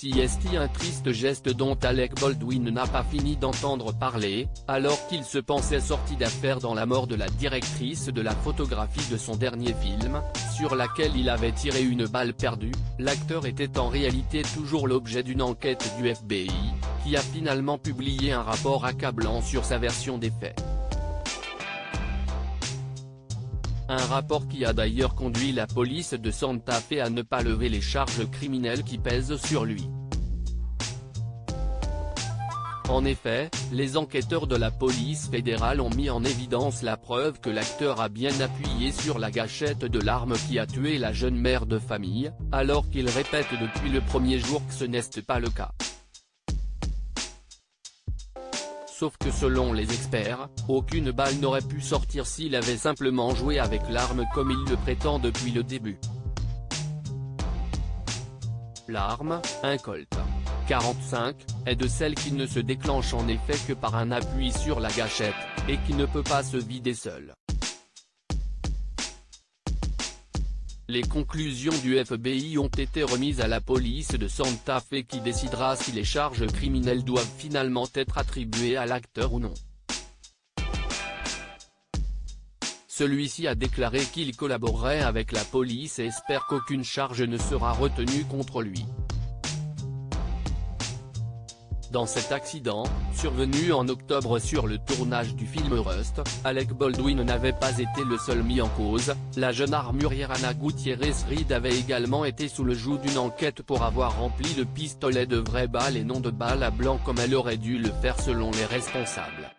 C'est un triste geste dont Alec Baldwin n'a pas fini d'entendre parler, alors qu'il se pensait sorti d'affaire dans la mort de la directrice de la photographie de son dernier film, sur laquelle il avait tiré une balle perdue. L'acteur était en réalité toujours l'objet d'une enquête du FBI, qui a finalement publié un rapport accablant sur sa version des faits. Un rapport qui a d'ailleurs conduit la police de Santa Fe à ne pas lever les charges criminelles qui pèsent sur lui. En effet, les enquêteurs de la police fédérale ont mis en évidence la preuve que l'acteur a bien appuyé sur la gâchette de l'arme qui a tué la jeune mère de famille, alors qu'il répète depuis le premier jour que ce n'est pas le cas. Sauf que selon les experts, aucune balle n'aurait pu sortir s'il avait simplement joué avec l'arme comme il le prétend depuis le début. L'arme, un Colt 45, est de celles qui ne se déclenchent en effet que par un appui sur la gâchette, et qui ne peut pas se vider seule. Les conclusions du FBI ont été remises à la police de Santa Fe qui décidera si les charges criminelles doivent finalement être attribuées à l'acteur ou non. Celui-ci a déclaré qu'il collaborerait avec la police et espère qu'aucune charge ne sera retenue contre lui. Dans cet accident, survenu en octobre sur le tournage du film Rust, Alec Baldwin n'avait pas été le seul mis en cause. La jeune armurière Ana Gutiérrez-Reed avait également été sous le joug d'une enquête pour avoir rempli le pistolet de vraies balles et non de balles à blanc comme elle aurait dû le faire selon les responsables.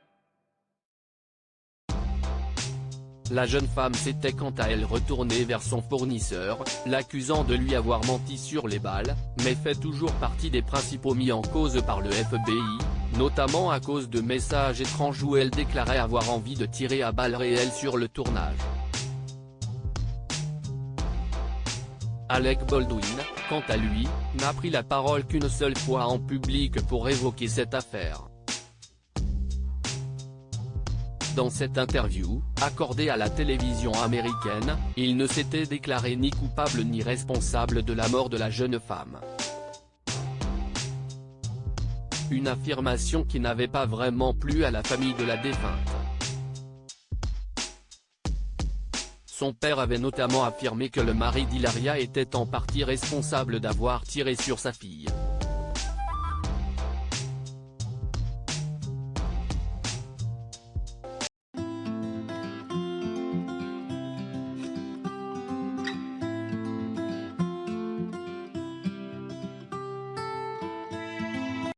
La jeune femme s'était quant à elle retournée vers son fournisseur, l'accusant de lui avoir menti sur les balles, mais fait toujours partie des principaux mis en cause par le FBI, notamment à cause de messages étranges où elle déclarait avoir envie de tirer à balles réelles sur le tournage. Alec Baldwin, quant à lui, n'a pris la parole qu'une seule fois en public pour évoquer cette affaire. Dans cette interview, accordée à la télévision américaine, il ne s'était déclaré ni coupable ni responsable de la mort de la jeune femme. Une affirmation qui n'avait pas vraiment plu à la famille de la défunte. Son père avait notamment affirmé que le mari d'Hilaria était en partie responsable d'avoir tiré sur sa fille.